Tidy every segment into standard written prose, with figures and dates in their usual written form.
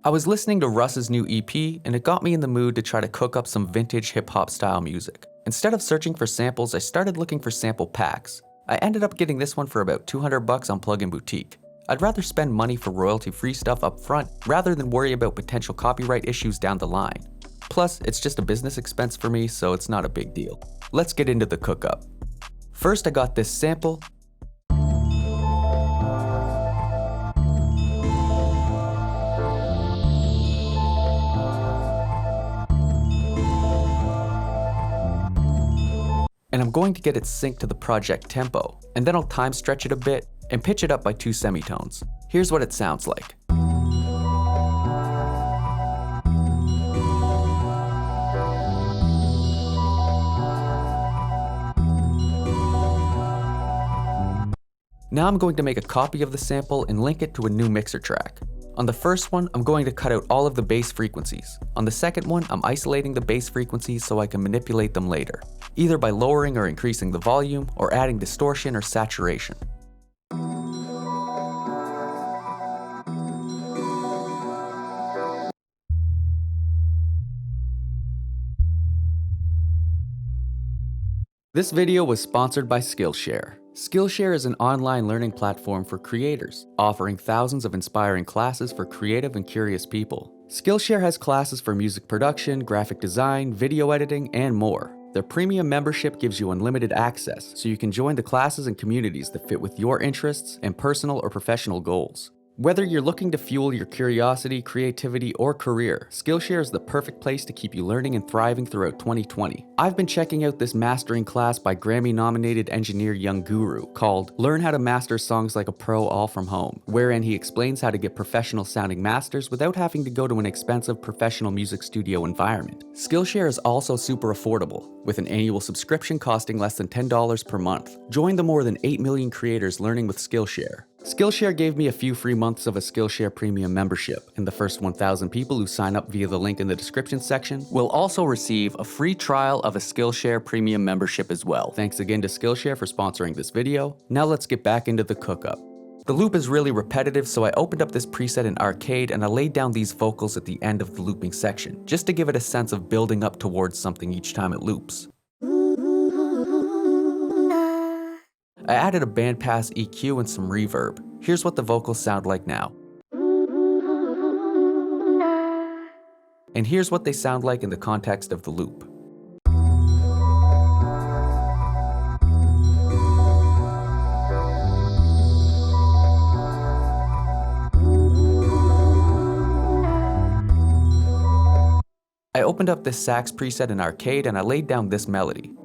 I was listening to Russ's new EP, and it got me in the mood to try to cook up some vintage hip-hop style music. Instead of searching for samples, I started looking for sample packs. I ended up getting this one for about $200 on Plugin Boutique. I'd rather spend money for royalty-free stuff up front rather than worry about potential copyright issues down the line. Plus, it's just a business expense for me, so it's not a big deal. Let's get into the cook-up. First, I got this sample, and I'm going to get it synced to the project tempo, and then I'll time stretch it a bit and pitch it up by 2 semitones. Here's what it sounds like. Now I'm going to make a copy of the sample and link it to a new mixer track. On the first one, I'm going to cut out all of the bass frequencies. On the second one, I'm isolating the bass frequencies so I can manipulate them later, either by lowering or increasing the volume or adding distortion or saturation. This video was sponsored by Skillshare. Skillshare is an online learning platform for creators, offering thousands of inspiring classes for creative and curious people. Skillshare has classes for music production, graphic design, video editing, and more. Their premium membership gives you unlimited access, so you can join the classes and communities that fit with your interests and personal or professional goals. Whether you're looking to fuel your curiosity, creativity, or career, Skillshare is the perfect place to keep you learning and thriving throughout 2020. I've been checking out this mastering class by Grammy-nominated engineer Young Guru called Learn How to Master Songs Like a Pro All From Home, wherein he explains how to get professional-sounding masters without having to go to an expensive professional music studio environment. Skillshare is also super affordable, with an annual subscription costing less than $10 per month. Join the more than 8 million creators learning with Skillshare. Skillshare gave me a few free months of a Skillshare Premium membership, and the first 1,000 people who sign up via the link in the description section will also receive a free trial of a Skillshare Premium membership as well. Thanks again to Skillshare for sponsoring this video. Now let's get back into the cook-up. The loop is really repetitive, so I opened up this preset in Arcade and I laid down these vocals at the end of the looping section, just to give it a sense of building up towards something each time it loops. I added a bandpass EQ and some reverb. Here's what the vocals sound like now. And here's what they sound like in the context of the loop. I opened up this sax preset in Arcade and I laid down this melody.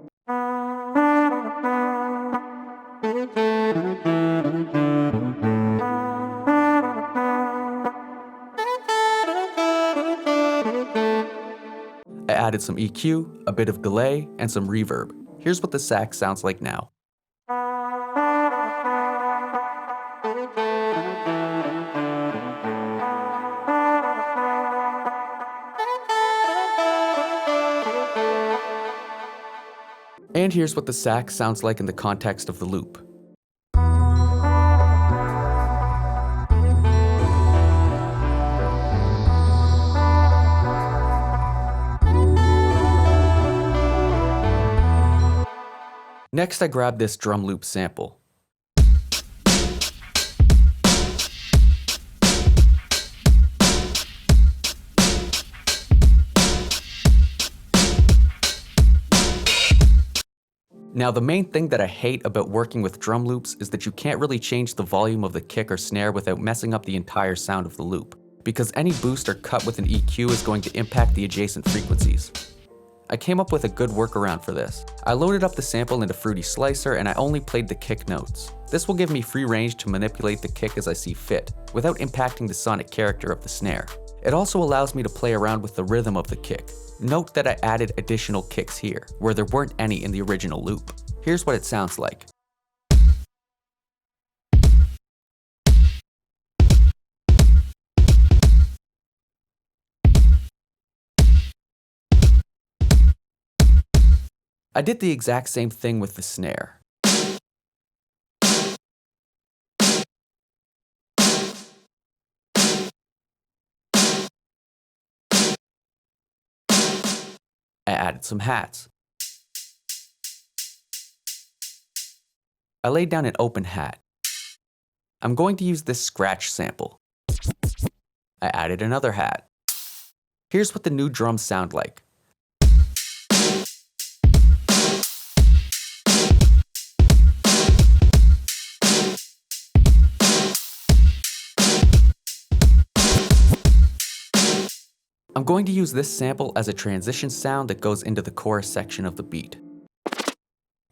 I added some EQ, a bit of delay, and some reverb. Here's what the sax sounds like now. And here's what the sax sounds like in the context of the loop. Next, I grabbed this drum loop sample. Now, the main thing that I hate about working with drum loops is that you can't really change the volume of the kick or snare without messing up the entire sound of the loop, because any boost or cut with an EQ is going to impact the adjacent frequencies. I came up with a good workaround for this. I loaded up the sample into Fruity Slicer and I only played the kick notes. This will give me free range to manipulate the kick as I see fit, without impacting the sonic character of the snare. It also allows me to play around with the rhythm of the kick. Note that I added additional kicks here, where there weren't any in the original loop. Here's what it sounds like. I did the exact same thing with the snare. added some hats. I laid down an open hat. I'm going to use this scratch sample. I added another hat. Here's what the new drums sound like. I'm going to use this sample as a transition sound that goes into the chorus section of the beat.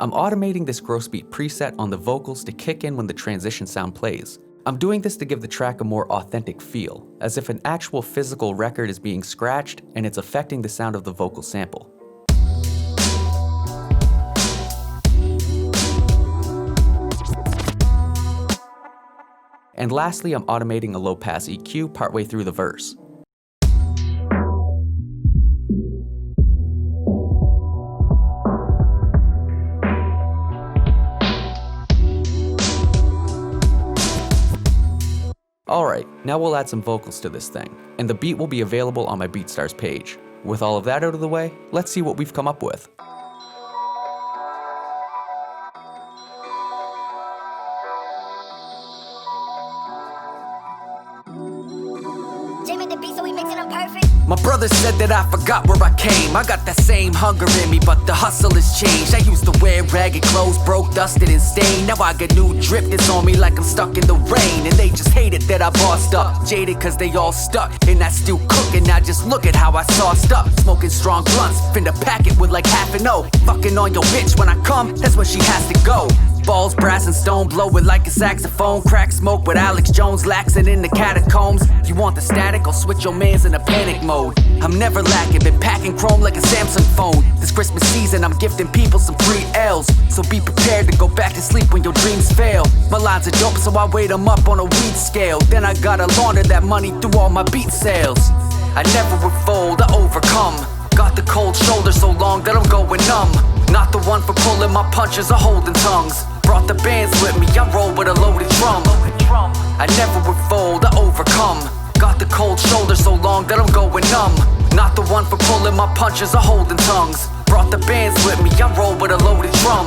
I'm automating this gross beat preset on the vocals to kick in when the transition sound plays. I'm doing this to give the track a more authentic feel, as if an actual physical record is being scratched and it's affecting the sound of the vocal sample. And lastly, I'm automating a low-pass EQ partway through the verse. Alright, now we'll add some vocals to this thing, and the beat will be available on my BeatStars page. With all of that out of the way, let's see what we've come up with. My brother said that I forgot where I came. I got that same hunger in me, but the hustle has changed. I used to wear ragged clothes, broke, dusted, and stained. Now I got new drip that's on me like I'm stuck in the rain. And they just hate it that I bossed up, jaded cause they all stuck. And I still cooking, now just look at how I sauced up. Smoking strong blunts, finna pack it with like half an O. Fucking on your bitch when I come, that's when she has to go. Balls, brass, and stone, blow it like a saxophone. Crack smoke with Alex Jones, laxing in the catacombs. You want the static, I'll switch your mans in a panic mode. I'm never lacking, been packing chrome like a Samsung phone. This Christmas season, I'm gifting people some free L's. So be prepared to go back to sleep when your dreams fail. My lines are dope, so I weight them up on a weed scale. Then I gotta launder that money through all my beat sales. I never would fold, I overcome. Got the cold shoulder so long that I'm going numb. Not the one for pulling my punches or holding tongues. Brought the bands with me, I roll with a loaded drum. I never would fold, I overcome. Got the cold shoulder so long that I'm going numb. Not the one for pulling my punches or holding tongues. Brought the bands with me, I roll with a loaded drum.